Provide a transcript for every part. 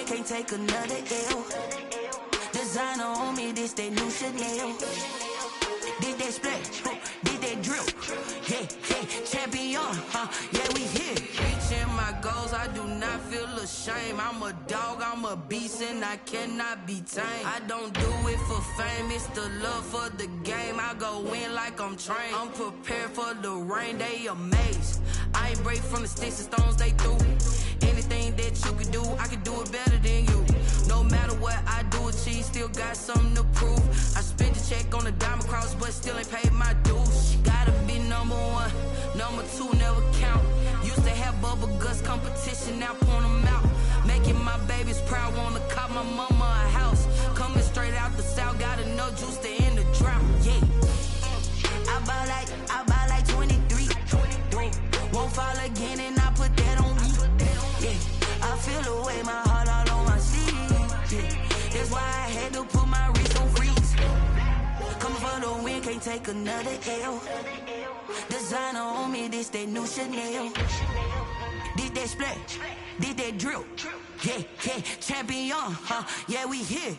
can't take another L. Designer on me, this that new Chanel. Did that splash, did that drip. Yeah, champion, yeah, we here. Reaching my goals, I do not feel ashamed. I'm a dog, I'm a beast, and I cannot be tamed. I don't do it for fame, it's the love for the game. I go in like I'm trained. I'm prepared for the rain, they amazed. I ain't break from the sticks and stones they threw. Anything that you can do, I can do it better than you. No matter what I do, achieve, still got something to prove. I spent the check on the diamond cross, but still ain't paid my dues. Gotta be number one, number two never count. Used to have bubble guts competition, now point them out. Making my babies proud, wanna cop my mama a house. Coming straight out the south, got enough juice to end the drought. Yeah, I buy like 23. Won't fall again, and I put that on me. Yeah, I feel the way, my heart all on my sleeve. Yeah, that's why I had to put my wrist on freeze. Coming for the win, can't take another L. Designer on me, this that new Chanel. Did that splash, did that drip. Yeah, champion, yeah, we here.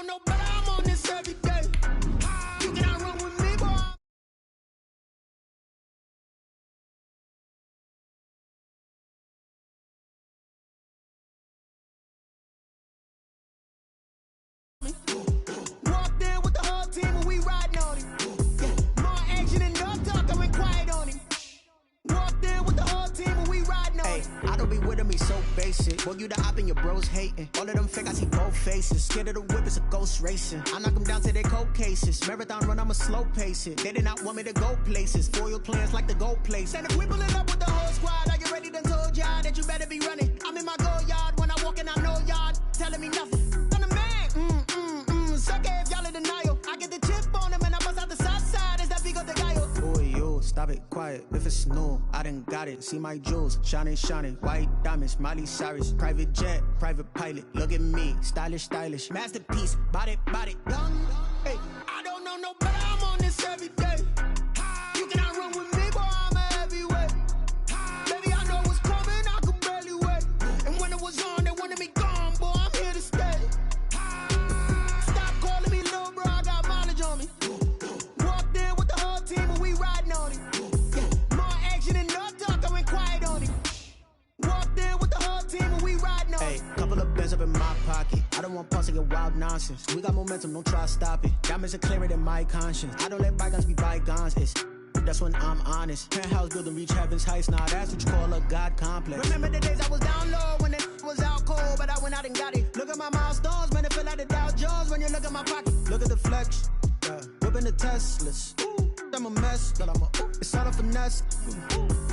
No, but I'm on this every day. You cannot run with me, boy. Walked in with the whole team and we riding on him. Yeah. More action and no talk, I went quiet on him. Walked in with the whole team and we riding on him. I don't be with him, he's so basic. Boy, you the op and your bros hating. All of them fake, I see both faces. Scared of the whip, it's a ghost racing. I knock them down to their cold cases. Marathon run, I'ma slow pace it. They did not want me to go places. Foil plans like the gold place. And if we pulling up with the whole squad, I get ready to told y'all that you better be running. I'm in my go yard when I walk in, I know y'all telling me nothing. I'm the man, sucker if y'all in denial. I get the chip on him and I bust out the south side. Is that Vigo de Gallo? Boy, you, stop it, quiet. If it's new, I done got it. See my jewels, shining, white diamonds, Miley Cyrus. Private jet, private pilot, look at me. Stylish, masterpiece, body, young. Hey, I don't know no better, I'm on this every day. You cannot run with me, boy, I'm a heavyweight. Baby, I know what's coming, I could barely wait. And when it was on, they wanted me gone, boy, I'm here to stay. Stop calling me little bro, I got mileage on me. Walked in with the whole team and we riding on him. Yeah, more action and no talk, I went quiet on him. Walked in with the whole team and we riding on him. Hey, couple of bands up in my pocket. I don't want pause to get wild nonsense. We got momentum, don't try to stop it. Diamonds are clearer than my conscience. I don't let bygones be bygones. That's when I'm honest. Penthouse building, reach heaven's heights. Now that's what you call a God complex. Remember the days I was down low when it was out cold, but I went out and got it. Look at my milestones, man, it feel like the Dow Jones when you look at my pocket. Look at the flex, yeah. Whipping the Teslas. I'm a mess, but it's all a finesse.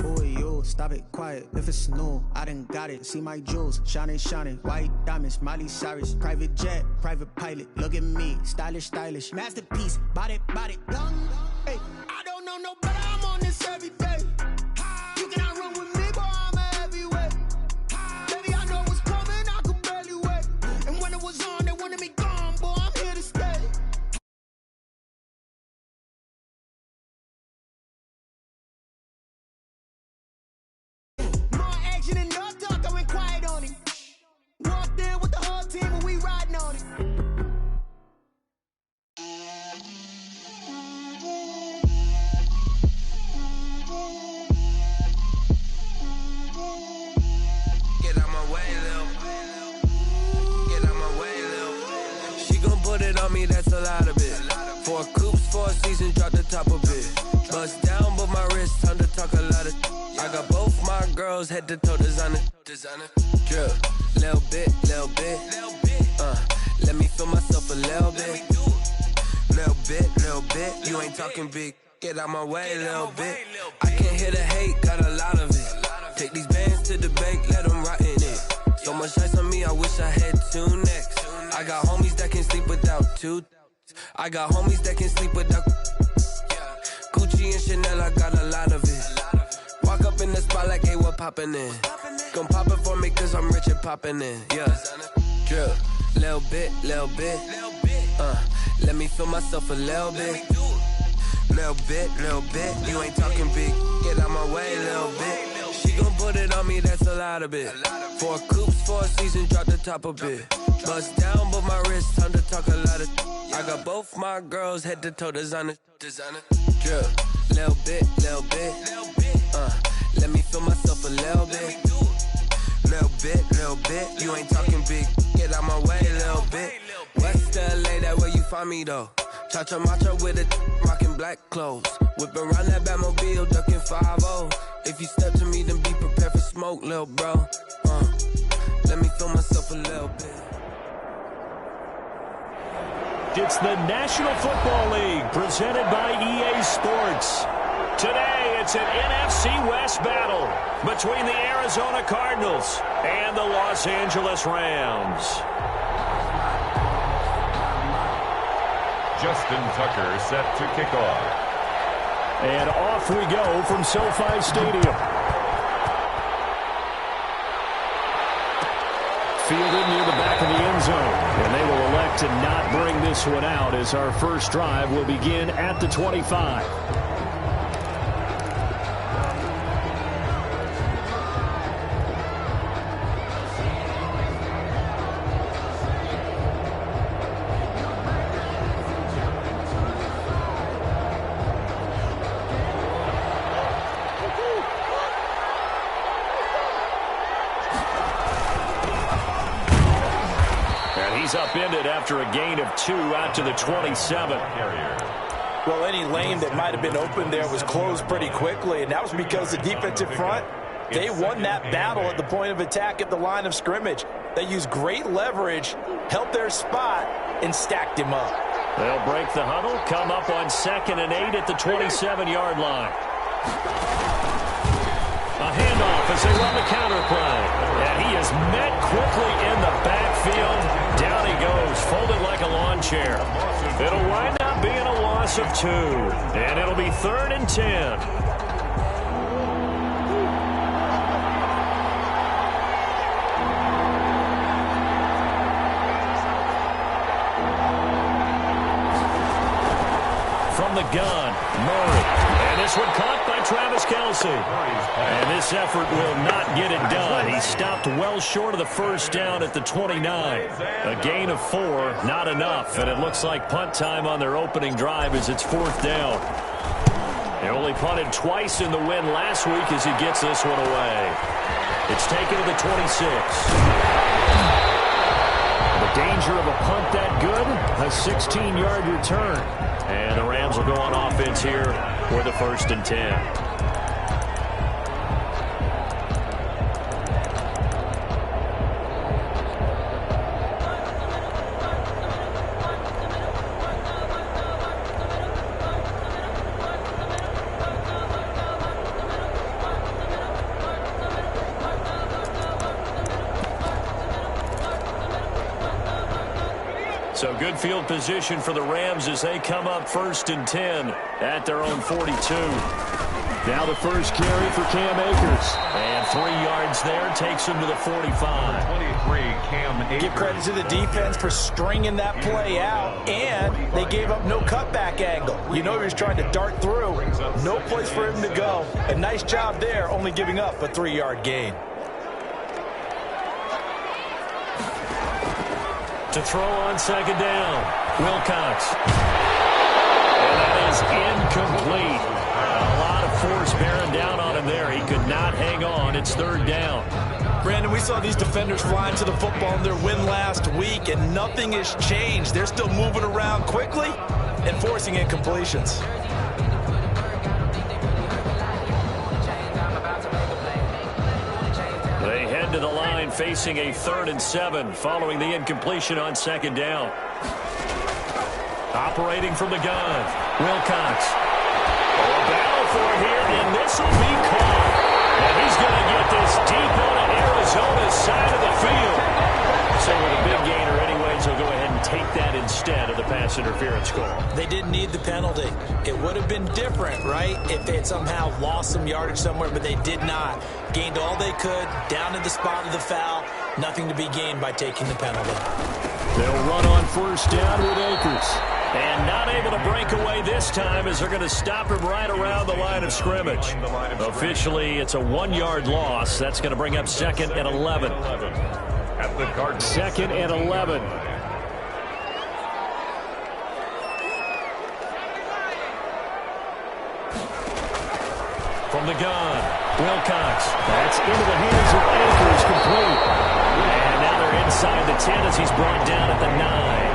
Boy, you, stop it, quiet. If it's new, I done got it. See my jewels, shining, white diamonds, Miley Cyrus. Private jet, private pilot, look at me. Stylish, masterpiece, body, young. Hey, I don't know no better, I'm on this every day. You cannot run with me, boy, I'm a heavyweight. Baby, I know what's coming, I could barely wait. And when it was on, they wanted me gone, boy, I'm here to stay. And no talk, I went quiet on him. Walked in with the whole team and we riding on him. Get out my way, Lil. Get out my way, Lil. She gon' put it on me, that's a lot of it. 4 coops, 4 seasons, drop the top of it. Bust down, but my wrist, time to talk a lot of. I got both my girls head to toe designer. Drip, little bit. Let me feel myself a little bit. Little bit. You ain't talking big. Get out my way, little bit. I can 2. I got homies that can sleep without. Gucci and Chanel, I got a lot of it. Walk up in the spot like, hey, what poppin' in? Gon' pop it for me cause I'm rich and poppin' in. Yeah, drip, little bit. Let me feel myself a little bit. Little bit. You ain't talking big. Get out my way, little bit. She gon' put it on me, that's a lot of it. 4 coops, 4 seasons, drop the top a bit. Bust down, but my wrist, time to talk a lot of. I got both my girls head to toe designer. Drip, little bit. Let me feel myself a little bit. Little bit. You ain't talking big. Get out my way, little bit. West LA, that where you find me though. Cha-cha matcha with a rockin' black clothes. Whip around that Batmobile, ducking 5-0. If you step to me, then be prepared for smoke, little bro. Let me feel myself a little bit. It's the National Football League presented by EA Sports. Today, it's an NFC West battle between the Arizona Cardinals and the Los Angeles Rams. Justin Tucker set to kick off. And off we go from SoFi Stadium. Fielded near the back of the end zone. And they will elect to not bring this one out as our first drive will begin at the 25. Upended after a gain of 2 out to the 27. Well, any lane that might have been open there was closed pretty quickly, and that was because the defensive front, they won that battle at the point of attack at the line of scrimmage. They used great leverage, held their spot, and stacked him up. They'll break the huddle, come up on 2nd and 8 at the 27-yard line. A handoff as they run the counter play. And he is met quickly in the backfield. Down he goes, folded like a lawn chair. It'll wind up being a loss of 2. And it'll be 3rd and 10. From the gun, Murray. And this one caught by Travis Kelce. And this effort will not get it done. He stopped well short of the first down at the 29. A gain of 4, not enough. And it looks like punt time on their opening drive as it's 4th down. They only punted twice in the win last week as he gets this one away. It's taken to the 26. The danger of a punt that good, a 16-yard return. And the Rams will go on offense here for the 1st and 10. So good field position for the Rams as they come up 1st and 10 at their own 42. Now the first carry for Cam Akers. And 3 yards there takes him to the 45. 23, Cam Akers. Give credit to the defense for stringing that play out, and they gave up no cutback angle. You know he was trying to dart through. No place for him to go. A nice job there, only giving up a 3-yard gain. To throw on 2nd down, Wilcox. And that is incomplete. A lot of force bearing down on him there. He could not hang on. It's 3rd down. Brandon, we saw these defenders flying to the football in their win last week, and nothing has changed. They're still moving around quickly and forcing incompletions. They head to the line facing a 3rd and 7 following the incompletion on 2nd down. Operating from the gun, Wilcox. A battle for it here, and this will be caught. And he's going to get this deep on Arizona's side of the field. So with a big gainer anyways, he'll go ahead and take that instead of the pass interference call. They didn't need the penalty. It would have been different, right, if they had somehow lost some yardage somewhere, but they did not. Gained all they could, down at the spot of the foul. Nothing to be gained by taking the penalty. They'll run on first down with Akers. And not able to break away this time as they're going to stop him right around the line of scrimmage. Officially, it's a 1-yard loss. That's going to bring up 2nd and 11. At the Cardinals. 2nd and 11. From the gun, Wilcox. That's into the hands of Akers, complete. And now they're inside the 10 as he's brought down at the 9.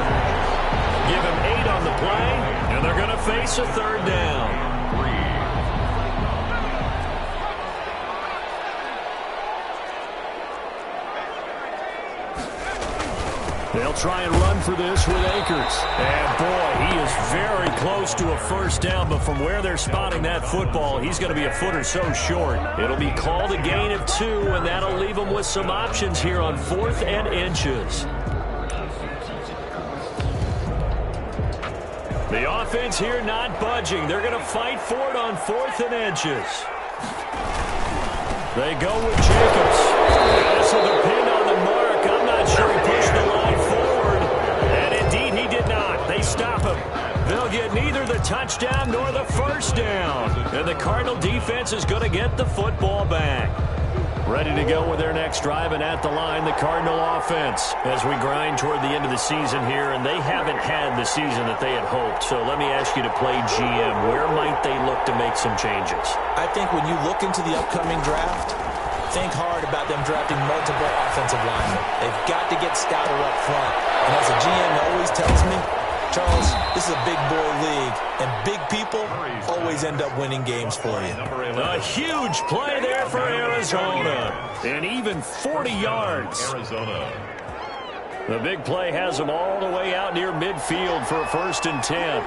Give him 8 on the play, and they're going to face a 3rd down. They'll try and run for this with Akers. And, boy, he is very close to a 1st down, but from where they're spotting that football, he's going to be a foot or so short. It'll be called a gain of 2, and that'll leave him with some options here on 4th and inches. The offense here not budging. They're going to fight for it on 4th and inches. They go with Jacobs. This will depend on the mark. I'm not sure he pushed the line forward. And indeed he did not. They stop him. They'll get neither the touchdown nor the 1st down. And the Cardinal defense is going to get the football back. Ready to go with their next drive, and at the line, the Cardinal offense as we grind toward the end of the season here, and they haven't had the season that they had hoped. So let me ask you to play GM. Where might they look to make some changes? I think when you look into the upcoming draft, think hard about them drafting multiple offensive linemen. They've got to get stouter up front. And as a GM always tells me, Charles, this is a big boy league, and big people always end up winning games for you. A huge play there for Arizona, and even 40 yards. Arizona. The big play has them all the way out near midfield for a 1st and 10.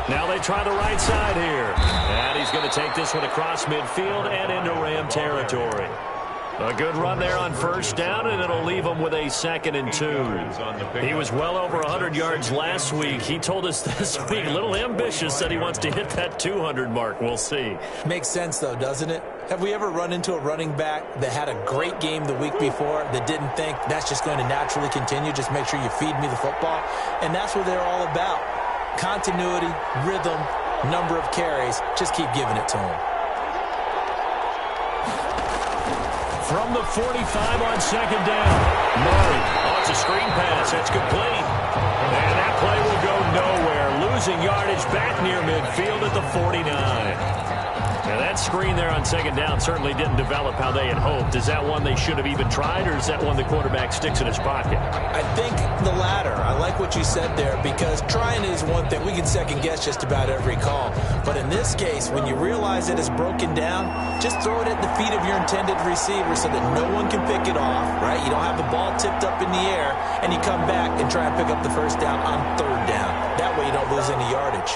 Now they try the right side here. And he's going to take this one across midfield and into Ram territory. A good run there on 1st down, and it'll leave him with a 2nd and 2. He was well over 100 yards last week. He told us this week, a little ambitious, said he wants to hit that 200 mark. We'll see. Makes sense, though, doesn't it? Have we ever run into a running back that had a great game the week before that didn't think that's just going to naturally continue? Just make sure you feed me the football. And that's what they're all about. Continuity, rhythm, number of carries. Just keep giving it to him. From the 45 on 2nd down. Murray. Oh, it's a screen pass. That's complete. And that play will go nowhere. Losing yardage back near midfield at the 49. Now that screen there on 2nd down certainly didn't develop how they had hoped. Is that one they should have even tried, or is that one the quarterback sticks in his pocket? I think the latter. I like what you said there, because trying is one thing. We can second guess just about every call. But in this case, when you realize that it's broken down, just throw it at the feet of your intended receiver so that no one can pick it off, right? You don't have the ball tipped up in the air, and you come back and try and pick up the 1st down on 3rd down. That way you don't lose any yardage.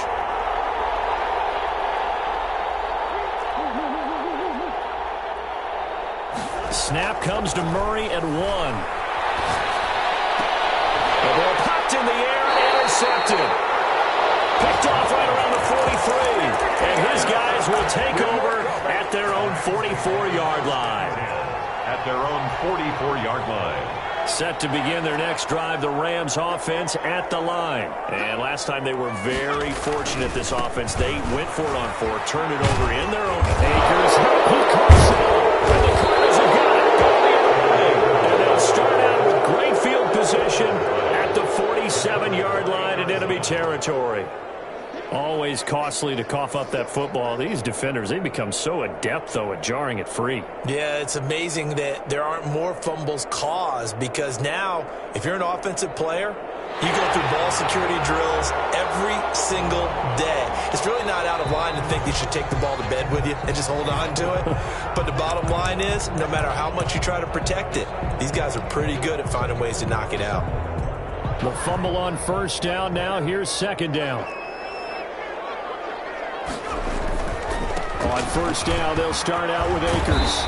Snap comes to Murray at 1. The ball popped in the air, intercepted. Picked off right around the 43. And his guys will take over at their own 44-yard line. At their own 44-yard line. Set to begin their next drive, the Rams offense at the line. And last time they were very fortunate, this offense. They went for it on 4, turned it over in their own. Akers, he calls it out. And the Cardinals have got it. Go the other way. And they'll start out with great field position at the 47-yard line in enemy territory. Always costly to cough up that football. These defenders, they become so adept, though, at jarring it free. Yeah, it's amazing that there aren't more fumbles caused, because now, if you're an offensive player, you go through ball security drills every single day. It's really not out of line to think you should take the ball to bed with you and just hold on to it. But the bottom line is, no matter how much you try to protect it, these guys are pretty good at finding ways to knock it out. The fumble on 1st down now. Here's 2nd down. On first down, they'll start out with Akers.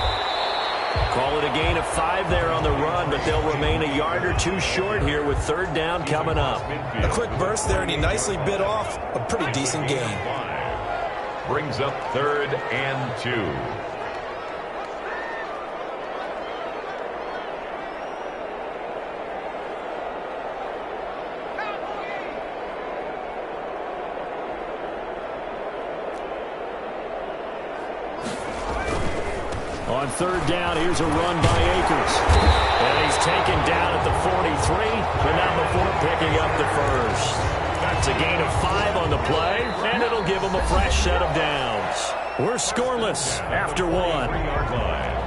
Call it a gain of 5 there on the run, but they'll remain a yard or two short here with third down coming up. A quick burst there, and he nicely bit off a pretty decent gain. Brings up 3rd and 2. On third down, here's a run by Akers. And he's taken down at the 43, but not before picking up the first. That's a gain of 5 on the play, and it'll give him a fresh set of downs. We're scoreless after 1. 3-yard line.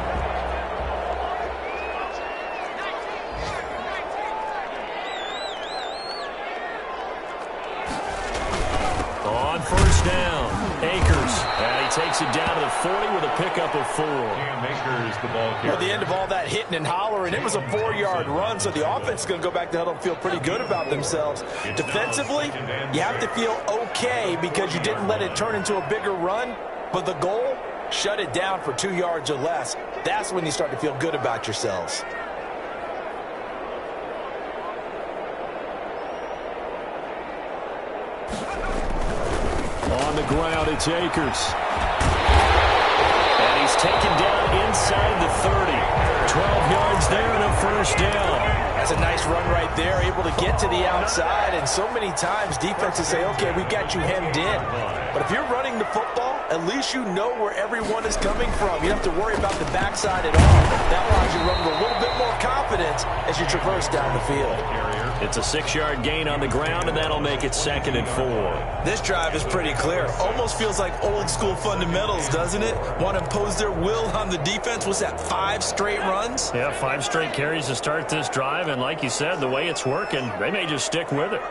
On first down, Akers. And he takes it down to the 40 with a pickup of 4. Cam Akers, the ball carrier. At the end of all that hitting and hollering, it was a 4-yard run, so the offense is going to go back to huddle and feel pretty good about themselves. Defensively, you have to feel okay because you didn't let it turn into a bigger run, but the goal, shut it down for 2 yards or less. That's when you start to feel good about yourselves. On the ground, it's Akers. And he's taken down inside the 30. 12 yards there and a first down. That's a nice run right there, able to get to the outside. And so many times defenses say, okay, we got you hemmed in. But if you're running the football, at least you know where everyone is coming from. You don't have to worry about the backside at all. That allows you to run with a little bit more confidence as you traverse down the field. It's a 6-yard gain on the ground, and that'll make it 2nd and 4. This drive is pretty clear. Almost feels like old school fundamentals, doesn't it? Want to impose their will on the defense. Was that 5 straight runs? Yeah, 5 straight carries to start this drive, and like you said, the way it's working, they may just stick with it.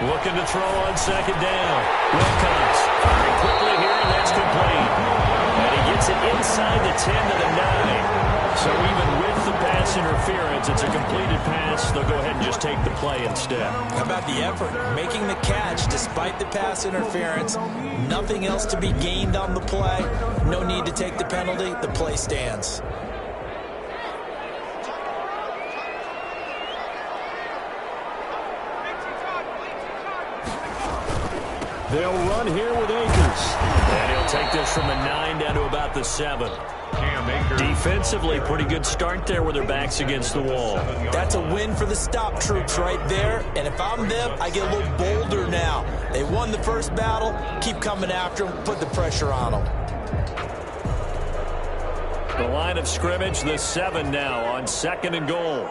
Looking to throw on 2nd down. Wilcox firing quickly here, and that's complete. And he gets it inside the 10 to the 9. So even with the pass interference, it's a completed pass. They'll go ahead and just take the play instead. How about the effort? Making the catch despite the pass interference. Nothing else to be gained on the play. No need to take the penalty. The play stands. They'll run here with Akers. And he'll take this from the 9 down to about the 7. Defensively, pretty good start there with their backs against the wall. That's a win for the stop troops right there. And if I'm them, I get a little bolder now. They won the first battle. Keep coming after them. Put the pressure on them. The line of scrimmage, the 7 now on 2nd and goal.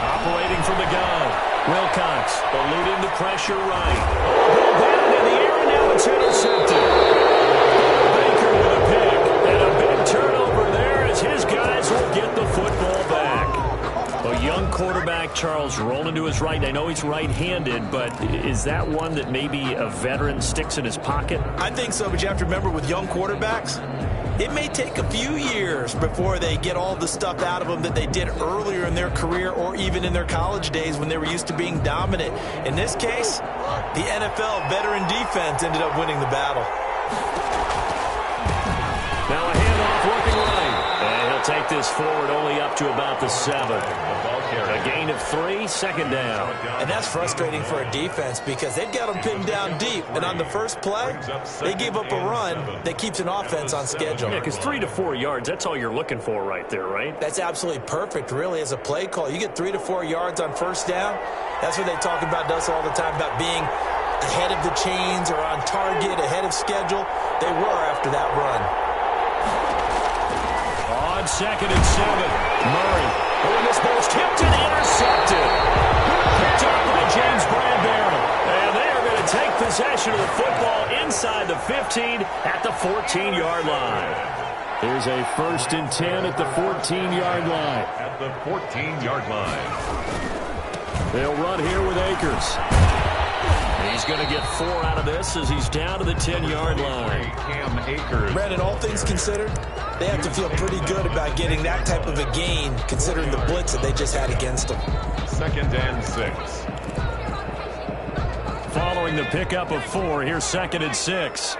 Operating from the gun. Wilcox eluding the pressure right. Down in the air, and now it's intercepted. Baker with a pick. And a big turnover there as his guys will get the football back. A young quarterback, Charles, rolling to his right. I know he's right-handed, but is that one that maybe a veteran sticks in his pocket? I think so, but you have to remember with young quarterbacks, it may take a few years before they get all the stuff out of them that they did earlier in their career or even in their college days when they were used to being dominant. In this case, the NFL veteran defense ended up winning the battle. Now a handoff working right. And he'll take this forward only up to about the 7. A gain of 3, 2nd down. And that's frustrating for a defense because they've got them pinned down deep. And on the first play, they gave up a run that keeps an offense on schedule. Yeah, because 3 to 4 yards, that's all you're looking for right there, right? That's absolutely perfect, really, as a play call. You get 3 to 4 yards on first down. That's what they talk about us all the time, about being ahead of the chains or on target, ahead of schedule. They were after that run. On 2nd and 7, Murray. Oh, this ball's tipped and intercepted. Picked up by James Bradbury. And they are going to take possession of the football inside the 15 at the 14-yard line. There's a 1st and 10 at the 14-yard line. At the 14-yard line. They'll run here with Akers. He's going to get 4 out of this as he's down to the 10-yard line. Brandon, all things considered, they have to feel pretty good about getting that type of a gain considering the blitz that they just had against them. 2nd and 6. Following the pickup of 4, here's 2nd and 6.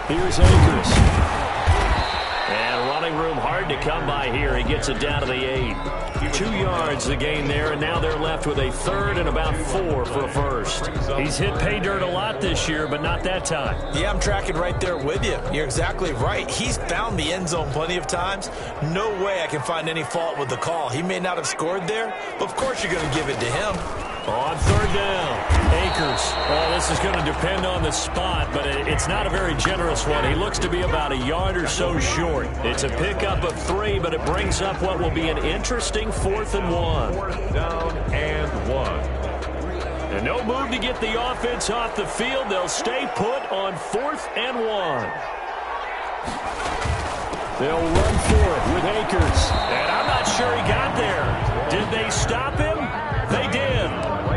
Here's Akers. And running room hard to come by here. He gets it down to the 8. 2 yards the gain there, and now they're left with a 3rd and about 4 for a first. He's hit pay dirt a lot this year, but not that time. Yeah, I'm tracking right there with you. You're exactly right. He's found the end zone plenty of times. No way I can find any fault with the call. He may not have scored there, but of course you're going to give it to him. On 3rd down, Akers. Well, this is going to depend on the spot, but it's not a very generous one. He looks to be about a yard or so short. It's a pickup of 3, but it brings up what will be an interesting 4th and 1. 4th down and 1. And no move to get the offense off the field. They'll stay put on 4th and 1. They'll run for it with Akers. And I'm not sure he got there. Did they stop him? They did.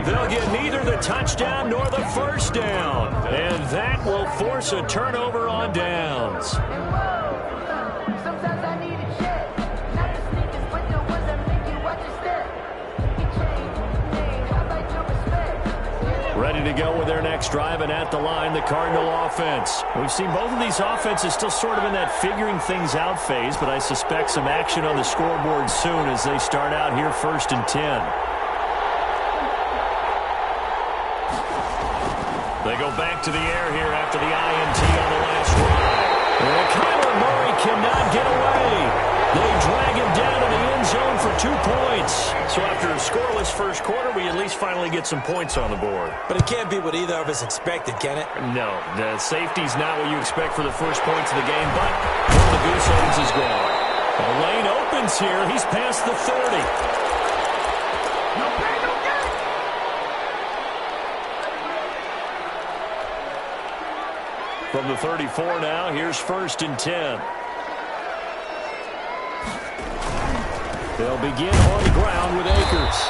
They'll get neither the touchdown nor the first down. And that will force a turnover on downs. Sometimes I need a check. Not the sneakers, but the ones that make you watch your step. You change, I like your respect. Ready to go with their next drive, and at the line, the Cardinal offense. We've seen both of these offenses still sort of in that figuring things out phase, but I suspect some action on the scoreboard soon as they start out here 1st and 10. They go back to the air here after the INT on the last drive. And Kyler Murray cannot get away. They drag him down to the end zone for 2 points. So after a scoreless first quarter, we at least finally get some points on the board. But it can't be what either of us expected, can it? No, the safety's not what you expect for the first points of the game, but one of the goose eggs is gone. The lane opens here. He's past the 30. From the 34 now, here's 1st and 10. They'll begin on the ground with Akers.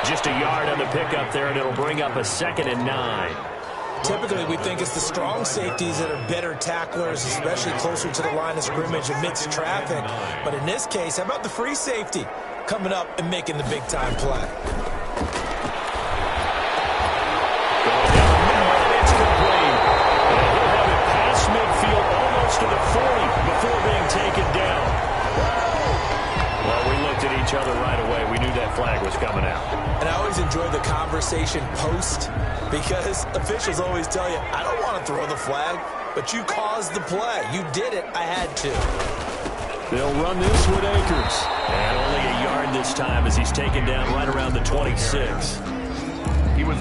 Just a yard on the pickup there, and it'll bring up a 2nd and 9. Typically, we think it's the strong safeties that are better tacklers, especially closer to the line of scrimmage amidst traffic. But in this case, how about the free safety coming up and making the big-time play? Midfield almost to the 40 before being taken down. Well, we looked at each other right away. We knew that flag was coming out. And I always enjoy the conversation post because officials always tell you, I don't want to throw the flag, but you caused the play. You did it. I had to. They'll run this with Akers. And only a yard this time as he's taken down right around the 26.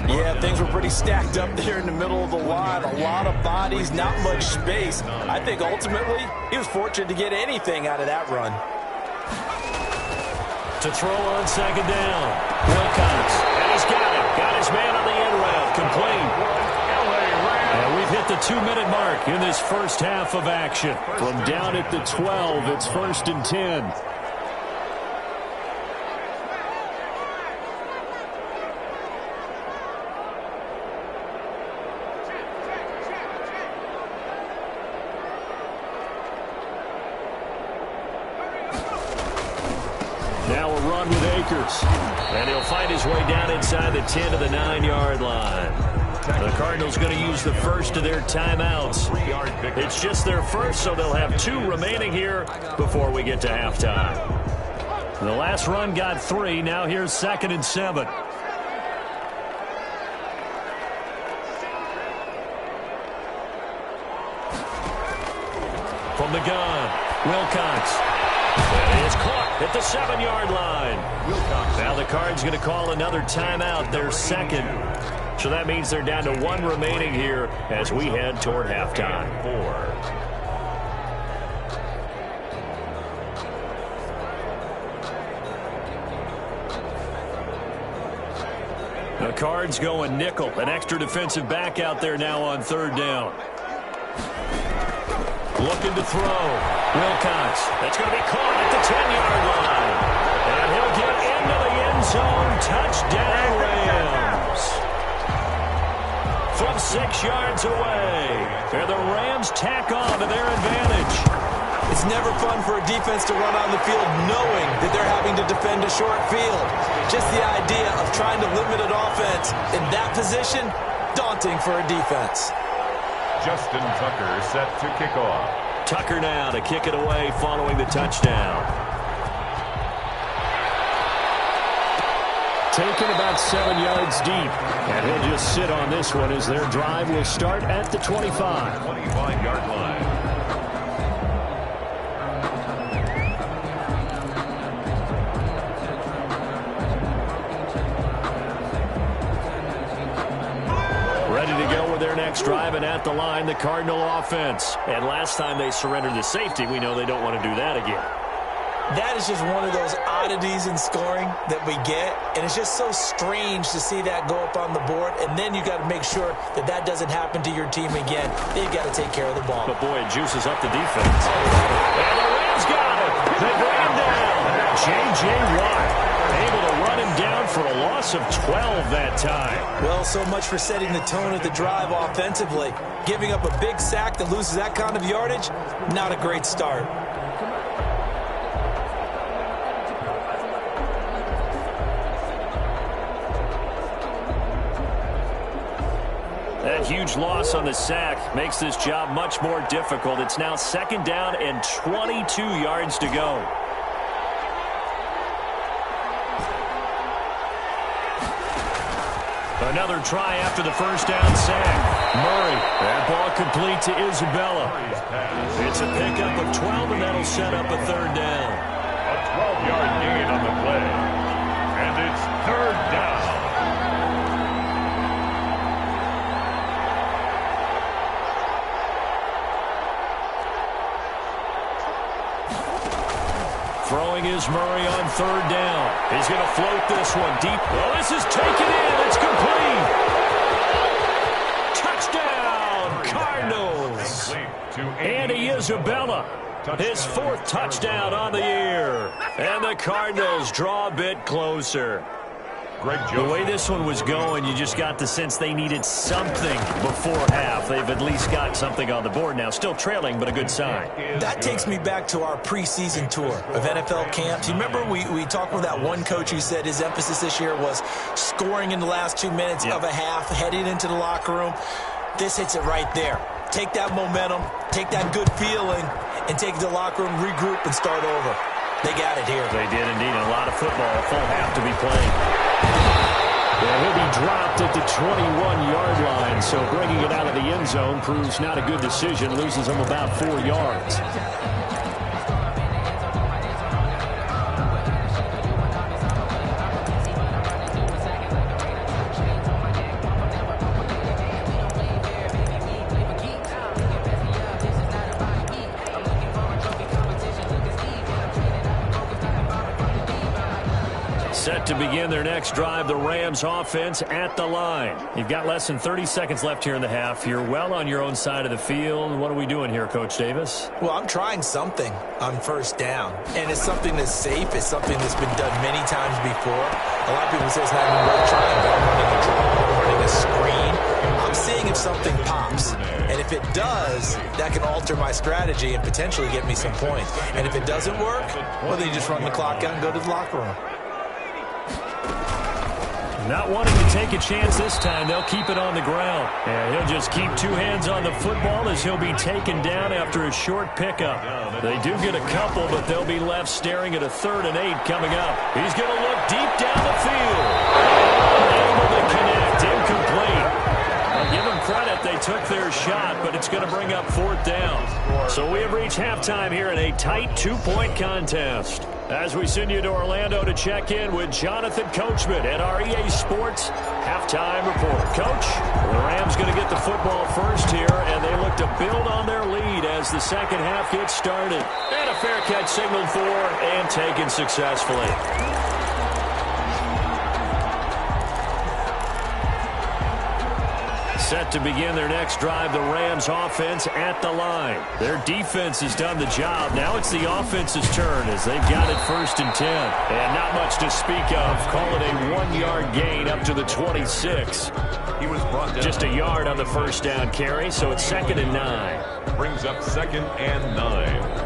Yeah, things were pretty stacked up there in the middle of the line. A lot of bodies, not much space. I think ultimately he was fortunate to get anything out of that run. To throw on 2nd down. Wilcox. And he's got it. Got his man on the end route. Complete. And we've hit the 2-minute mark in this first half of action. From down at the 12, it's 1st and 10. Now a run with Akers. And he'll find his way down inside the 10 to the 9-yard line. The Cardinals going to use the first of their timeouts. It's just their first, so they'll have 2 remaining here before we get to halftime. The last run got 3. Now here's 2nd and 7. From the gun, Wilcox. And he is caught at the 7-yard line. Now the Cards going to call another timeout, their second. So that means they're down to 1 remaining here as we head toward halftime. The Cards going nickel, an extra defensive back out there now on 3rd down. Looking to throw. Wilcox. That's going to be caught at the 10-yard line. And he'll get into the end zone. Touchdown, Rams. From 6 yards away. And the Rams tack on to their advantage. It's never fun for a defense to run on the field knowing that they're having to defend a short field. Just the idea of trying to limit an offense in that position, daunting for a defense. Justin Tucker set to kick off. Tucker now to kick it away following the touchdown. Taken about 7 yards deep. And he'll just sit on this one as their drive will start at the 25. 25-yard line. Ready to go with their next drive, and at the line, the Cardinal offense. And last time they surrendered the safety, we know they don't want to do that again. That is just one of those oddities in scoring that we get, and it's just so strange to see that go up on the board, and then you got to make sure that that doesn't happen to your team again. They've got to take care of the ball. But, boy, it juices up the defense. And the Rams got it. They bring him down. J.J. Watt able to run him down for a loss of 12 that time. Well, so much for setting the tone of the drive offensively. Giving up a big sack that loses that kind of yardage, not a great start. That huge loss on the sack makes this job much more difficult. It's now 2nd down and 22 yards to go. Another try after the first down sack. Murray, that ball complete to Isabella. It's a pickup of 12, and that'll set up a 3rd down. A 12-yard gain on the play. And it's 3rd down. Throwing is Murray on 3rd down. He's going to float this one deep. Oh, this is taken in. It's complete. Touchdown, Cardinals. Andy Isabella, his 4th touchdown on the year. And the Cardinals draw a bit closer. The way this one was going, you just got the sense they needed something before half. They've at least got something on the board now. Still trailing, but a good sign. That takes me back to our preseason tour of NFL camps. You remember we talked with that one coach who said his emphasis this year was scoring in the last 2 minutes of a half, heading into the locker room. This hits it right there. Take that momentum, take that good feeling, and take it to the locker room, regroup, and start over. They got it here. They did indeed. And a lot of football, a full half to be played. Well, he'll be dropped at the 21-yard line, so bringing it out of the end zone proves not a good decision. Loses him about 4 yards. Set to begin their next drive, the Rams offense at the line. You've got less than 30 seconds left here in the half. You're well on your own side of the field. What are we doing here, Coach Davis? Well, I'm trying something on 1st down, and it's something that's safe. It's something that's been done many times before. A lot of people say it's not even worth trying, but I'm running a draw, I'm running a screen. I'm seeing if something pops, and if it does, that can alter my strategy and potentially get me some points. And if it doesn't work, well, then you just run the clock out and go to the locker room. Not wanting to take a chance this time, they'll keep it on the ground. And he'll just keep 2 hands on the football as he'll be taken down after a short pickup. They do get a couple, but they'll be left staring at a 3rd and 8 coming up. He's going to look deep down the field. Able to connect, incomplete. I'll give them credit, they took their shot, but it's going to bring up 4th down. So we have reached halftime here in a tight 2-point contest. As we send you to Orlando to check in with Jonathan Coachman at our EA Sports Halftime Report. Coach, the Rams going to get the football first here, and they look to build on their lead as the 2nd half gets started. And a fair catch signaled for and taken successfully. Set to begin their next drive, the Rams offense at the line. Their defense has done the job. Now it's the offense's turn as they've got it 1st and 10. And not much to speak of. Call it a 1-yard gain up to the 26. He was brought down. Just a yard on the first down carry, so it's 2nd and 9. Brings up 2nd and 9.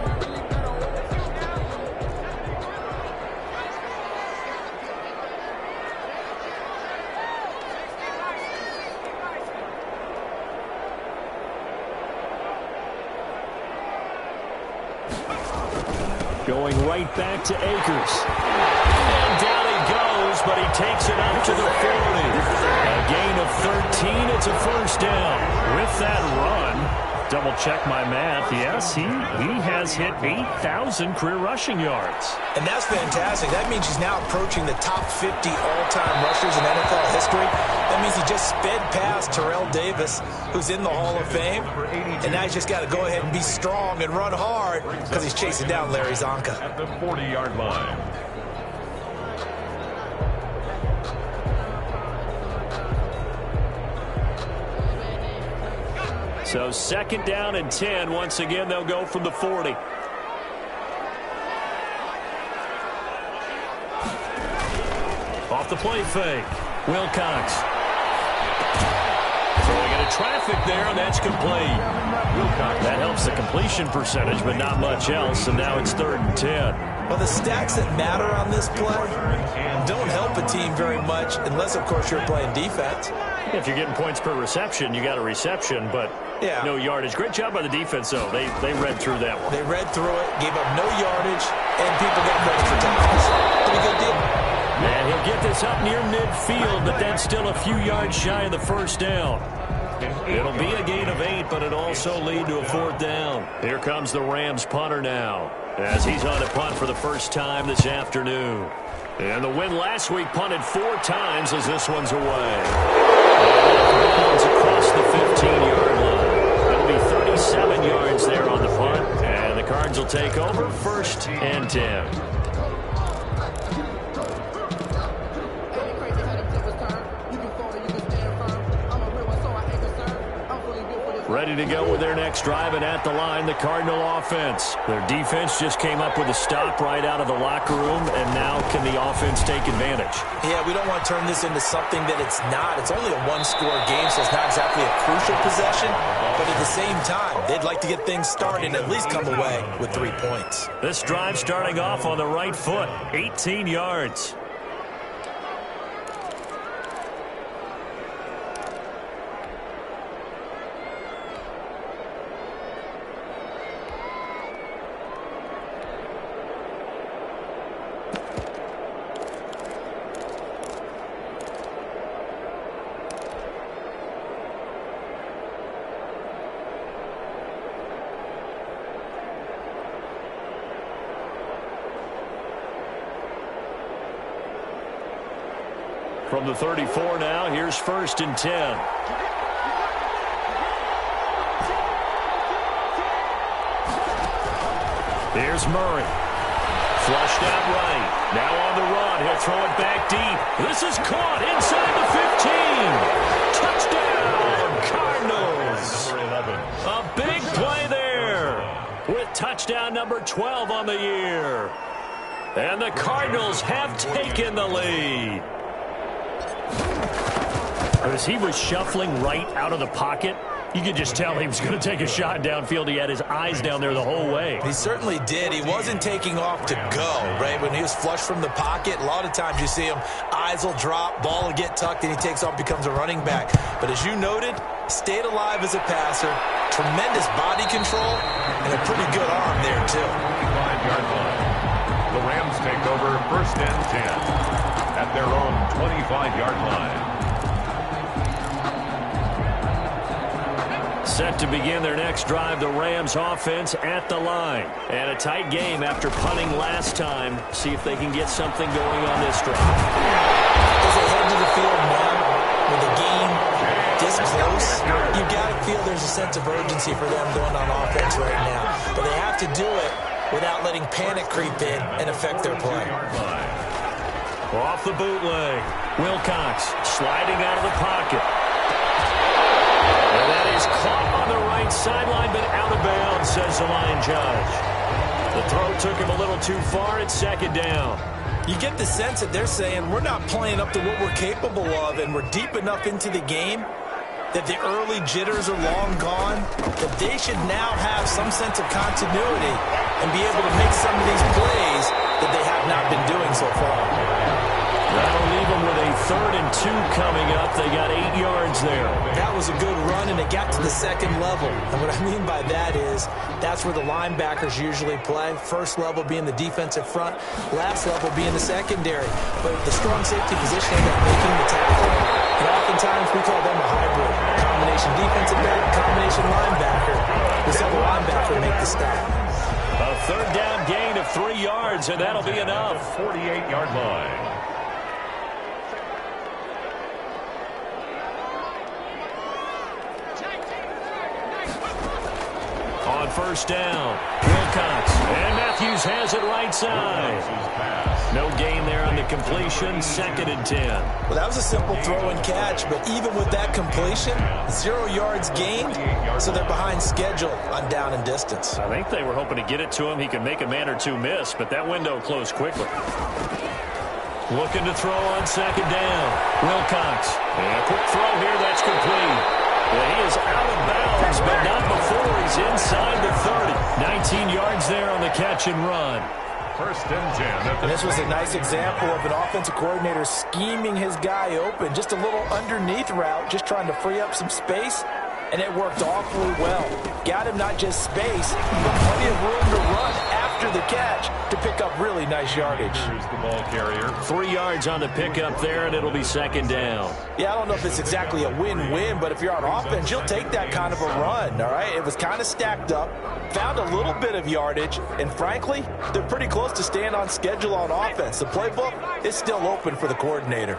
Going right back to Akers. And down he goes, but he takes it up to the 40. A gain of 13. It's a first down. With that run, double check my math. Yes, he has hit 8,000 career rushing yards. And that's fantastic. That means he's now approaching the top 50 all-time rushers in NFL history. That means he just sped past Terrell Davis, who's in the Hall of Fame. And now he's just got to go ahead and be strong and run hard because he's chasing down Larry Zonka. At the 40-yard line. So 2nd down and 10. Once again, they'll go from the 40. Off the play fake. Wilcox. Throwing into traffic there, and that's complete. Wilcox. That helps the completion percentage, but not much else, and now it's 3rd and 10. Well, the stats that matter on this play don't help a team very much unless, of course, you're playing defense. If you're getting points per reception, you got a reception, but no yardage. Great job by the defense, though. They read through that one. They read through it, gave up no yardage, and people get credit for tackles. Pretty good deal. And he'll get this up near midfield, but that's still a few yards shy of the first down. It'll be a gain of 8, but it'll also lead to a 4th down. Here comes the Rams punter now, as he's on to punt for the first time this afternoon. And the win last week punted 4 times as this one's away. And across the 15-yard line. It'll be 37 yards there on the punt, and the Cards will take over 1st and 10. Ready to go with their next drive, and at the line, the Cardinal offense. Their defense just came up with a stop right out of the locker room, and now can the offense take advantage? Yeah, we don't want to turn this into something that it's not. It's only a one-score game, so it's not exactly a crucial possession. But at the same time, they'd like to get things started and at least come away with 3 points. This drive starting off on the right foot, 18 yards. From the 34 now, here's 1st and 10. Here's Murray. Flushed out right. Now on the run. He'll throw it back deep. This is caught inside the 15. Touchdown, Cardinals. A big play there with touchdown number 12 on the year. And the Cardinals have taken the lead. As he was shuffling right out of the pocket, you could just tell he was going to take a shot downfield. He had his eyes down there the whole way. He certainly did. He wasn't taking off to go, right? When he was flushed from the pocket, a lot of times you see him, eyes will drop, ball will get tucked, and he takes off, becomes a running back. But as you noted, stayed alive as a passer, tremendous body control, and a pretty good arm there, too. 25-yard line. The Rams take over 1st and 10 at their own 25-yard line. Set to begin their next drive, the Rams offense at the line. And a tight game after punting last time. See if they can get something going on this drive. As they head to the field now, with the game this close, you've got to feel there's a sense of urgency for them going on offense right now. But they have to do it without letting panic creep in and affect their play. Off the bootleg. Wilcox sliding out of the pocket. took him a little too far at second down. You get the sense that they're saying we're not playing up to what we're capable of, and we're deep enough into the game that the early jitters are long gone, that they should now have some sense of continuity and be able to make some of these plays that they have not been doing so far. That'll leave them with a 3rd and 2 coming up. They got 8 yards there. That was a good run, and it got to the second level. And what I mean by that is that's where the linebackers usually play. First level being the defensive front, last level being the secondary. But the strong safety position ended up making the tackle. And oftentimes we call them a hybrid. Combination defensive back, combination linebacker. We saw the linebacker make the stop. A 3rd down gain of 3 yards, and that'll be enough. 48-yard line. On 1st down, Wilcox, and Matthews has it right side. No gain there on the completion, 2nd and 10. Well, that was a simple throw and catch, but even with that completion, 0 yards gained, so they're behind schedule on down and distance. I think they were hoping to get it to him. He could make a man or two miss, but that window closed quickly. Looking to throw on 2nd down, Wilcox. And a quick throw here, that's complete. Well, he is out of bounds, but not before he's inside the 30. 19 yards there on the catch and run. 1st and 10. And this was a nice example of an offensive coordinator scheming his guy open. Just a little underneath route, just trying to free up some space, and it worked awfully well. Got him not just space, but plenty of room to run after the catch to pick up really nice yardage. Here's the ball carrier. 3 yards on the pickup there, and it'll be 2nd down. Yeah, I don't know if it's exactly a win-win, but if you're on offense, you'll take that kind of a run, all right? It was kind of stacked up, found a little bit of yardage, and frankly, they're pretty close to staying on schedule on offense. The playbook is still open for the coordinator.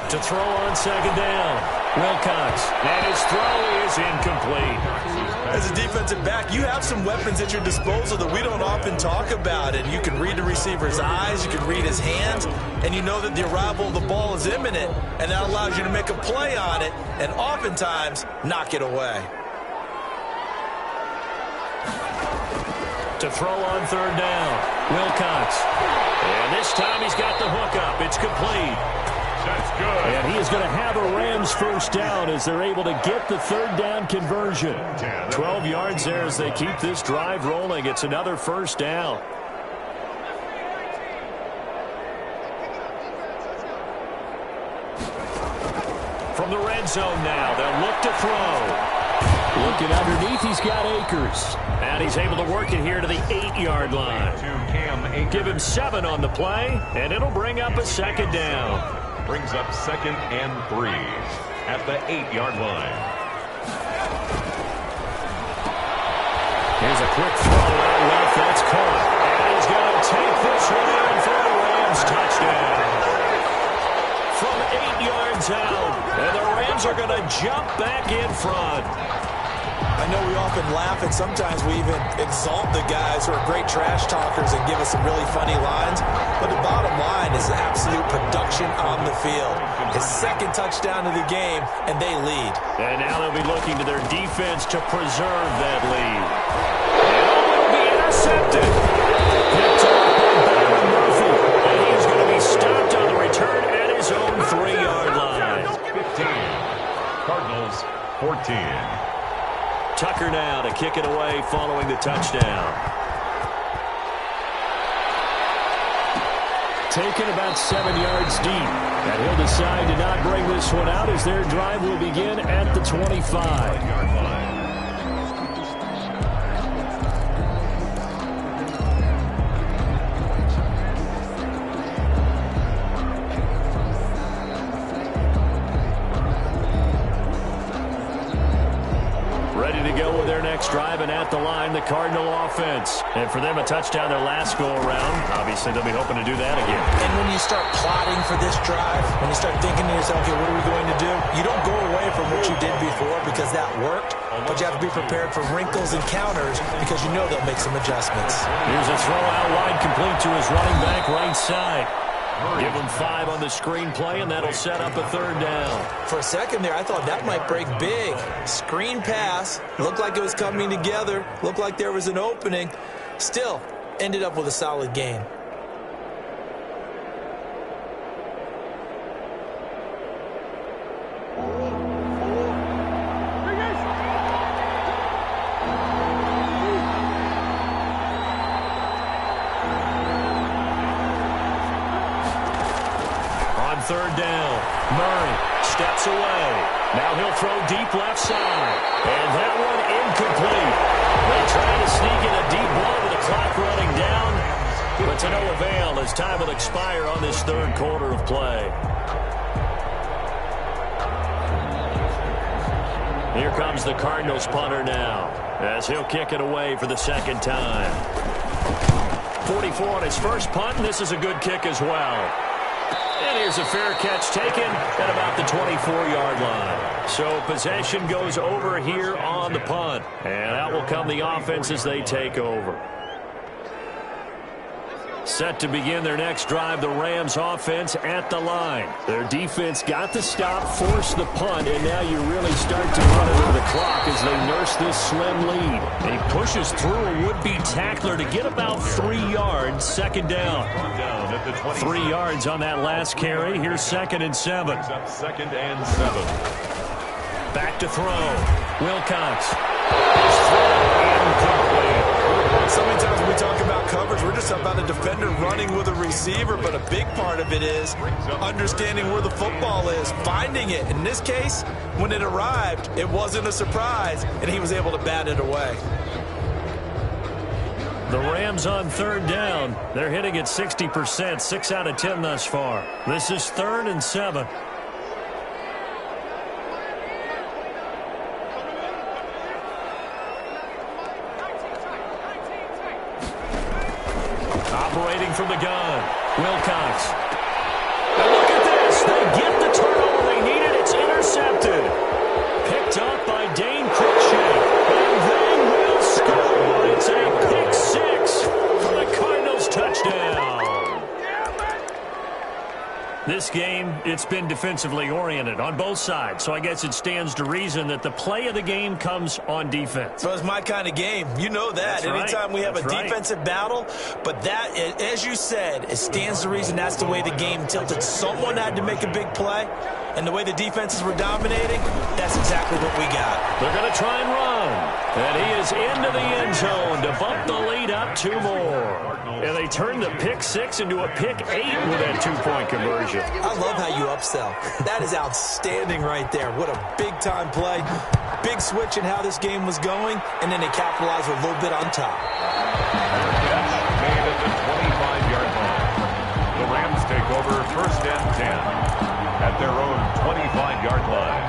To throw on 2nd down, Wilcox, and his throw is incomplete. As a defensive back, you have some weapons at your disposal that we don't often talk about. And you can read the receiver's eyes, you can read his hands, and you know that the arrival of the ball is imminent, and that allows you to make a play on it and oftentimes knock it away. To throw on 3rd down, Wilcox. And this time he's got the hook up. It's complete. That's good. And he is going to have a Rams 1st down as they're able to get the 3rd down conversion. 12 yards there as they keep this drive rolling. It's another 1st down. From the red zone now, they'll look to throw. Looking underneath, he's got Akers. And he's able to work it here to the 8-yard line. Give him 7 on the play, and it'll bring up a 2nd down. Brings up 2nd and 3 at the 8-yard line. Here's a quick throw out left. That's caught. And he's going to take this one in for a Rams touchdown. From 8 yards out. And the Rams are going to jump back in front. I know we often laugh, and sometimes we even exalt the guys who are great trash talkers and give us some really funny lines. But the bottom line is absolute production on the field. His 2nd touchdown of the game, and they lead. And now they'll be looking to their defense to preserve that lead. And it'll be intercepted. Picked up by Byron Murphy. And he's going to be stopped on the return at his own 3-yard line. 15. Cardinals 14. Tucker now to kick it away following the touchdown. Taken about 7 yards deep. And he'll decide to not bring this one out as their drive will begin at the 25-yard line. Drive and at the line, the Cardinal offense. And for them, a touchdown their last go-around. Obviously, they'll be hoping to do that again. And when you start plotting for this drive, when you start thinking to yourself, okay, what are we going to do? You don't go away from what you did before because that worked, but you have to be prepared for wrinkles and counters because you know they'll make some adjustments. Here's a throw out wide, complete to his running back right side. Give them 5 on the screenplay, and that'll set up a 3rd down. For a second there, I thought that might break big. Screen pass. Looked like it was coming together. Looked like there was an opening. Still, ended up with a solid gain. On 3rd down, Murray steps away. Now he'll throw deep left side. And that one incomplete. They try to sneak in a deep ball with the clock running down. But to no avail as time will expire on this 3rd quarter of play. Here comes the Cardinals punter now as he'll kick it away for the 2nd time. 44 on his first punt, and this is a good kick as well. And here's a fair catch taken at about the 24-yard line. So possession goes over here on the punt. And out will come the offense as they take over. Set to begin their next drive, the Rams offense at the line. Their defense got the stop, forced the punt, and now you really start to run into the clock as they nurse this slim lead. And he pushes through a would-be tackler to get about 3 yards, 2nd down. 3 yards on that last carry. Here's 2nd and 7. 2nd and 7. Back to throw. Wilcox. Incomplete. So many times when we talk about coverage, we're just about a defender running with a receiver, but a big part of it is understanding where the football is, finding it. In this case, when it arrived, it wasn't a surprise, and he was able to bat it away. The Rams on 3rd down. They're hitting at 60%, 6 out of 10 thus far. This is 3rd and 7. Operating from the gun, Wilcox. And look at this. They get the turnover they needed. It's intercepted. Picked up by Dane Cruikshank. And they will score. It's a pick 6 for the Cardinals touchdown. This game, it's been defensively oriented on both sides, so I guess it stands to reason that the play of the game comes on defense. So it's my kind of game. You know that. That's Anytime we have That's a defensive battle, but that, as you said, it stands to reason that's the way the game tilted. Someone had to make a big play, and the way the defenses were dominating, that's exactly what we got. They're going to try and run, and he is into the end zone to bump the lead up 2 more. And they turn the pick 6 into a pick 8 with that 2-point conversion. I love how you upsell. That is outstanding right there. What a big-time play. Big switch in how this game was going, and then they capitalized a little bit on top. Made at the 25-yard line. The Rams take over 1st and 10 at their own 25-yard line.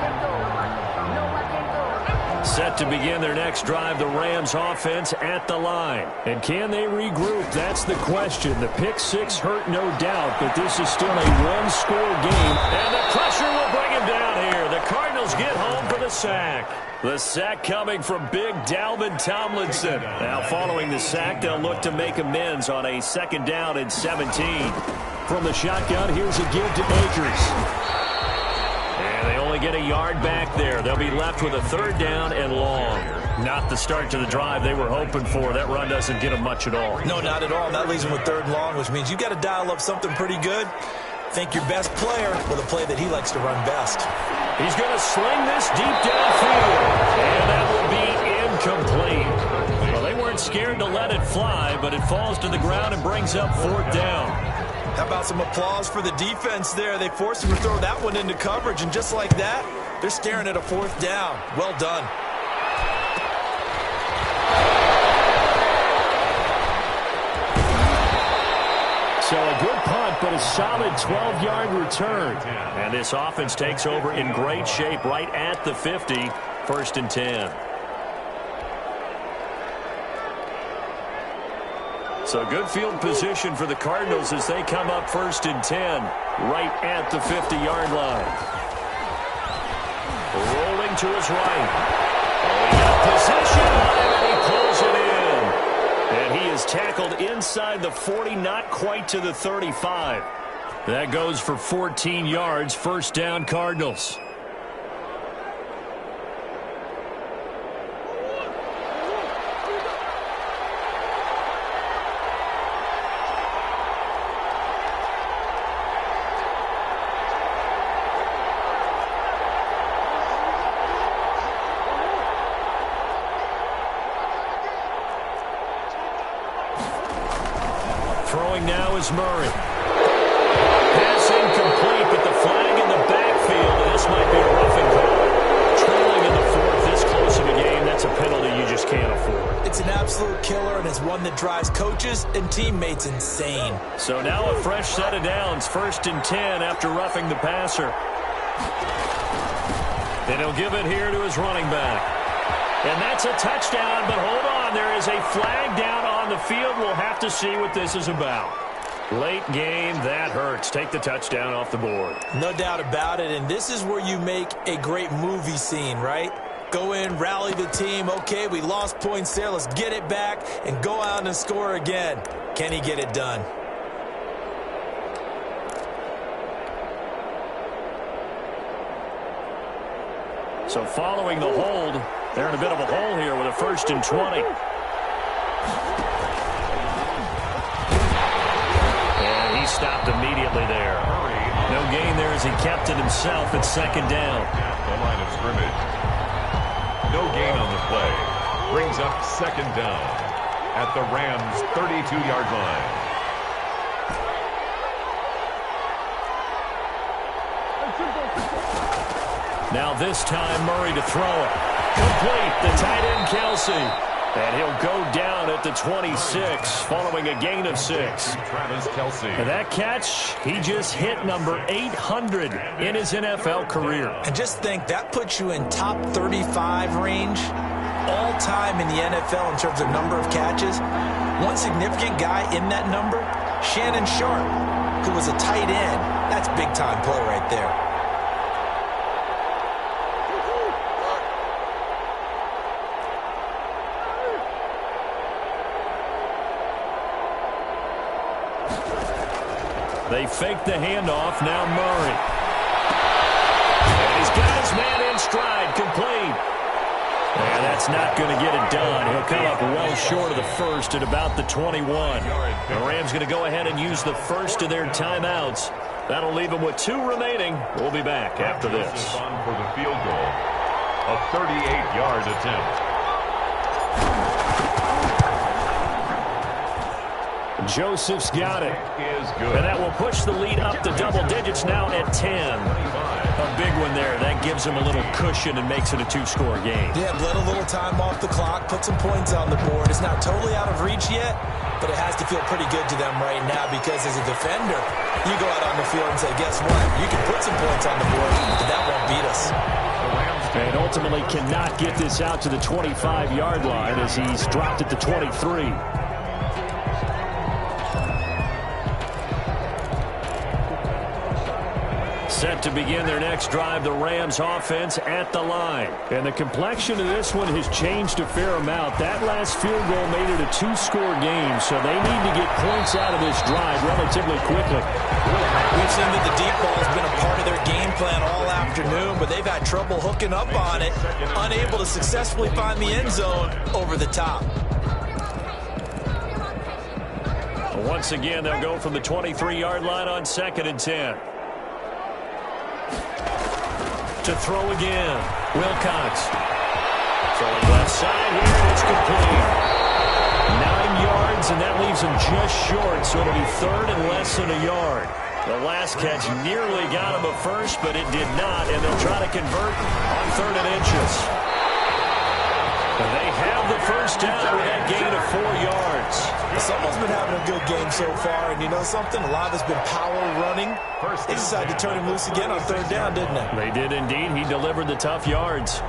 Set to begin their next drive, the Rams offense at the line. And can they regroup? That's the question. The pick 6 hurt, no doubt, but this is still a one-score game. And the pressure will bring him down here. The Cardinals get home for the sack. The sack coming from big Dalvin Tomlinson. Now following the sack, they'll look to make amends on a 2nd down and 17. From the shotgun, here's a give to Akers. And they only get a yard back there. They'll be left with a 3rd down and long. Not the start to the drive they were hoping for. That run doesn't get them much at all. No, not at all. That leaves them with 3rd and long, which means you've got to dial up something pretty good. Think your best player with a play that he likes to run best. He's going to sling this deep downfield. And that will be incomplete. Well, they weren't scared to let it fly, but it falls to the ground and brings up 4th down. How about some applause for the defense there? They forced him to throw that one into coverage, and just like that, they're staring at a 4th down. Well done. So a good punt, but a solid 12-yard return. And this offense takes over in great shape right at the 50, 1st and 10. So good field position for the Cardinals as they come up 1st and 10, right at the 50-yard line. Rolling to his right. He got possession on him, and he pulls it in. And he is tackled inside the 40, not quite to the 35. That goes for 14 yards, first down Cardinals. Throwing now is Murray. Pass incomplete, but the flag in the backfield, and this might be a roughing call. Trailing in the fourth, this close of a game, that's a penalty you just can't afford. It's an absolute killer, and it's one that drives coaches and teammates insane. So now a fresh set of downs, 1st and 10 after roughing the passer. And he'll give it here to his running back. And that's a touchdown, but hold on, there is a flag down on the field. We'll have to see what this is about. Late game, that hurts. Take the touchdown off the board. No doubt about it, and this is where you make a great movie scene, right? Go in, rally the team. Okay, we lost points there. Let's get it back and go out and score again. Can he get it done? So following the hold, they're in a bit of a hole here with a 1st and 20. And he stopped immediately there. No gain there as he kept it himself at 2nd down. The line of scrimmage. No gain on the play. Brings up 2nd down at the Rams' 32-yard line. Now this time Murray to throw it. Complete, the tight end Kelsey. And he'll go down at the 26 following a gain of 6. Travis Kelsey. And that catch, he just hit number 800 in his NFL career. And just think, that puts you in top 35 range all time in the NFL in terms of number of catches. One significant guy in that number, Shannon Sharp, who was a tight end. That's big-time play right there. They fake the handoff, now Murray. And he's got his man in stride, complete. And that's not going to get it done. He'll come up well short of the first at about the 21. The Rams going to go ahead and use the first of their timeouts. That'll leave them with 2 remaining. We'll be back after this. On for the field goal. A 38-yard attempt. Joseph's got it. And that will push the lead up to double digits now at 10. A big one there. That gives them a little cushion and makes it a 2-score game. Yeah, let a little time off the clock, put some points on the board. It's not totally out of reach yet, but it has to feel pretty good to them right now because as a defender, you go out on the field and say, guess what? You can put some points on the board, but that won't beat us. And ultimately cannot get this out to the 25-yard line as he's dropped it to 23. Set to begin their next drive, the Rams offense at the line. And the complexion of this one has changed a fair amount. That last field goal made it a 2-score game, so they need to get points out of this drive relatively quickly. We've seen that the deep ball has been a part of their game plan all afternoon, but they've had trouble hooking up on it, unable to successfully find the end zone over the top. Once again, they'll go from the 23-yard line on 2nd and 10. To throw again, Wilcox. Throwing left side here, it's complete. 9 yards, and that leaves him just short, so it'll be 3rd and less than a yard. The last catch nearly got him a first, but it did not, and they'll try to convert on 3rd and inches. And they have the first down with that gain of 4 yards. Someone's been having a good game so far, and you know something? A lot has been power running. They decided to turn him loose again on 3rd down, didn't they? They did indeed. He delivered the tough yards.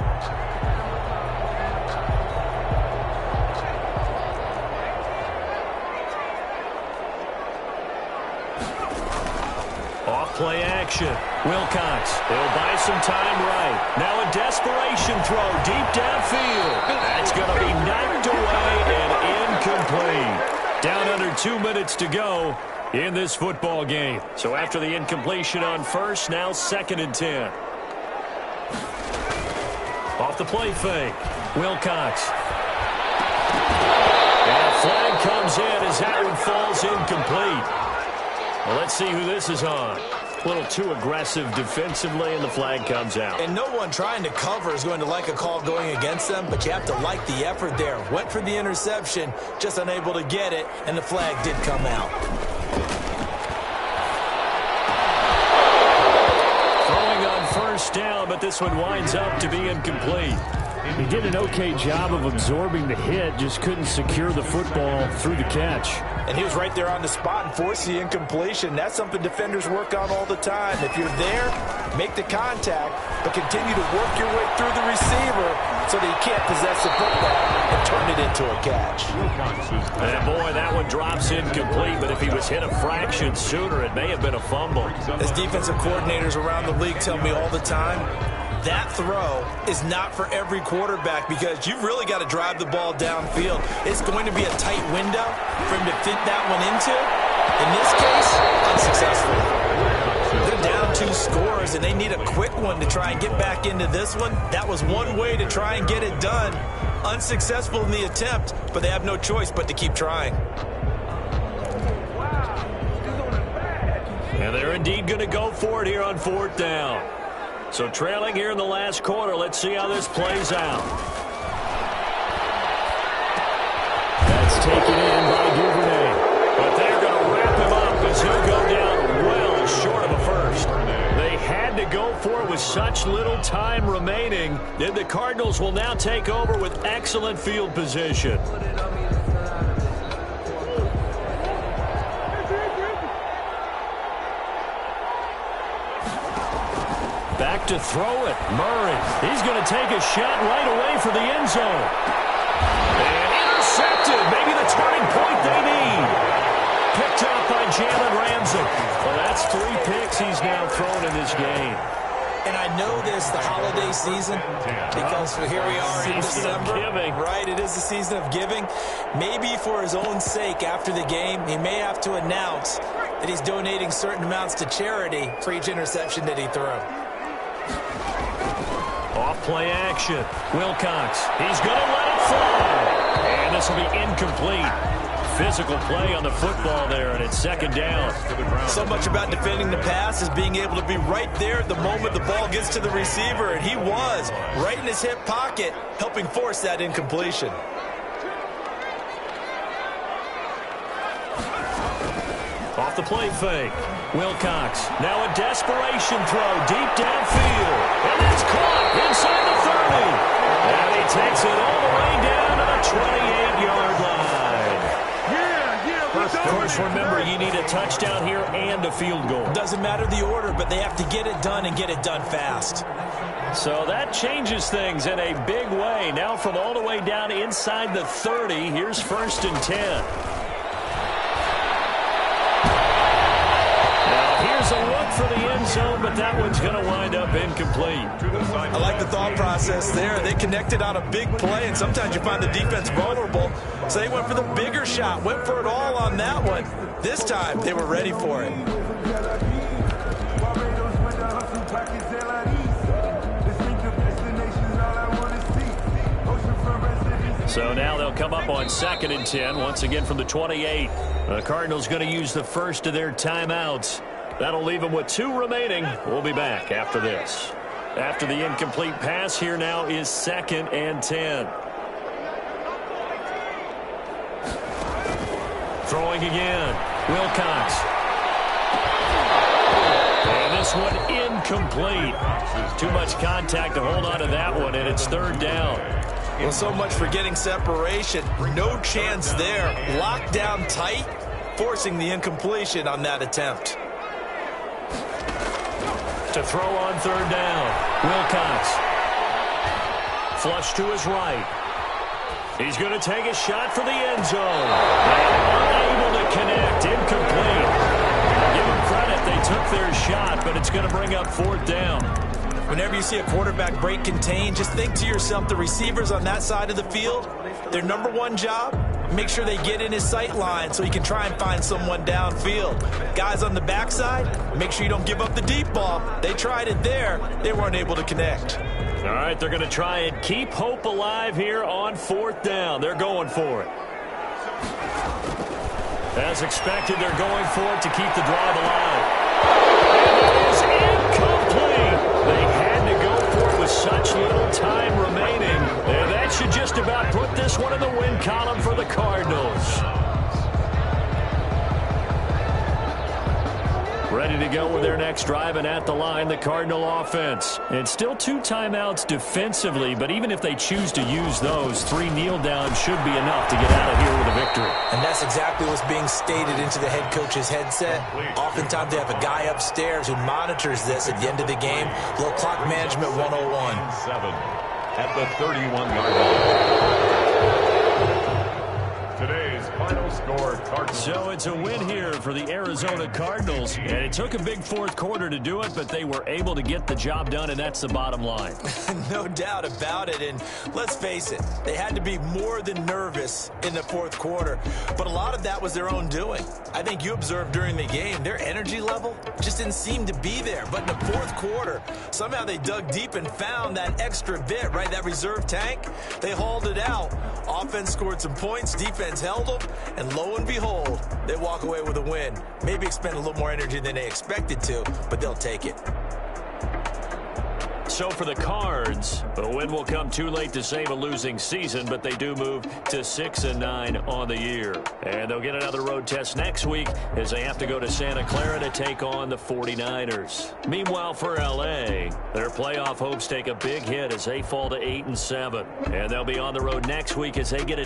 Off-play action. Wilcox. They'll buy some time right. Now a desperation throw deep downfield. That's going to be knocked away and incomplete. Down under 2 minutes to go. in this football game. So after the incompletion on first, now 2nd and 10. Off the play fake, Wilcox. And a flag comes in as that one falls incomplete. Well, let's see who this is on. A little too aggressive defensively, and the flag comes out. And no one trying to cover is going to like a call going against them, but you have to like the effort there. Went for the interception, just unable to get it, and the flag did come out. Throwing on first down, but this one winds up to be incomplete. He did an okay job of absorbing the hit, just couldn't secure the football through the catch. And he was right there on the spot and forced the incompletion. That's something defenders work on all the time. If you're there, make the contact, but continue to work your way through the receiver so that he can't possess the football and turn it into a catch. And boy, that one drops incomplete, but if he was hit a fraction sooner, it may have been a fumble. As defensive coordinators around the league tell me all the time, that throw is not for every quarterback because you've really got to drive the ball downfield. It's going to be a tight window for him to fit that one into. In this case, unsuccessful. They're down 2 scores, and they need a quick one to try and get back into this one. That was one way to try and get it done. Unsuccessful in the attempt, but they have no choice but to keep trying. And they're indeed going to go for it here on 4th down. So trailing here in the last quarter, let's see how this plays out. That's taken in by Duvernay. But they're going to wrap him up as he'll go down well short of a first. They had to go for it with such little time remaining. Then the Cardinals will now take over with excellent field position. Back to throw it. Murray. He's going to take a shot right away for the end zone. And intercepted. Maybe the turning point they need. Picked up by Jalen Ramsey. Well, that's 3 picks he's now thrown in this game. And I know this, the holiday season, because here we are in December. Right, it is the season of giving. Maybe for his own sake after the game, he may have to announce that he's donating certain amounts to charity for each interception that he threw. Off play action. Wilcox. He's going to let it fly. And this will be incomplete. Physical play on the football there, and it's 2nd down. So much about defending the pass is being able to be right there at the moment the ball gets to the receiver, and he was right in his hip pocket, helping force that incompletion. Off the play fake. Wilcox. Now a desperation throw deep downfield. And that's caught inside the 30. And he takes it all the way down to the 28-yard line. Of course, remember, you need a touchdown here and a field goal. Doesn't matter the order, but they have to get it done and get it done fast. So that changes things in a big way. Now from all the way down inside the 30, here's 1st and 10. Here's a look for the end zone, but that one's going to wind up incomplete. I like the thought process there. They connected on a big play, and sometimes you find the defense vulnerable. So they went for the bigger shot, went for it all on that one. This time, they were ready for it. So now they'll come up on 2nd and 10, once again from the 28. The Cardinals going to use the first of their timeouts. That'll leave them with 2 remaining. We'll be back after this. After the incomplete pass, here now is 2nd and 10. Throwing again. Wilcox. And this one incomplete. Too much contact to hold on to that one, and it's 3rd down. Well, so much for getting separation. No chance there. Locked down tight, forcing the incompletion on that attempt. To throw on 3rd down. Wilcox. Flush to his right. He's going to take a shot for the end zone. And unable to connect. Incomplete. Give them credit. They took their shot, but it's going to bring up 4th down. Whenever you see a quarterback break contain, just think to yourself, the receivers on that side of the field, their number one job, make sure they get in his sight line so he can try and find someone downfield. Guys on the backside, make sure you don't give up the deep ball. They tried it there. They weren't able to connect. All right, they're going to try and keep hope alive here on 4th down. They're going for it. As expected, they're going for it to keep the drive alive. And it is incomplete. They had to go for it with such little time remaining. And that should just about put this one in the win column for the Cardinals. Ready to go with their next drive, and at the line, the Cardinal offense. And still 2 timeouts defensively, but even if they choose to use those, 3 kneel downs should be enough to get out of here with a victory. And that's exactly what's being stated into the head coach's headset. Oftentimes they have a guy upstairs who monitors this at the end of the game. Little clock management 101. 7 at the 31-yard line. Today's final score, Cardinals. So it's a win here for the Arizona Cardinals, and it took a big 4th quarter to do it, but they were able to get the job done, and that's the bottom line. No doubt about it, and let's face it, they had to be more than nervous in the 4th quarter, but a lot of that was their own doing. I think you observed during the game, their energy level just didn't seem to be there, but in the 4th quarter, somehow they dug deep and found that extra bit, right, that reserve tank. They hauled it out. Offense scored some points, defense held them, and lo and behold, they walk away with a win. Maybe expend a little more energy than they expected to, but they'll take it. So for the Cards, a win will come too late to save a losing season, but they do move to 6-9 on the year. And they'll get another road test next week as they have to go to Santa Clara to take on the 49ers. Meanwhile, for L.A., their playoff hopes take a big hit as they fall to 8-7. And they'll be on the road next week as they get a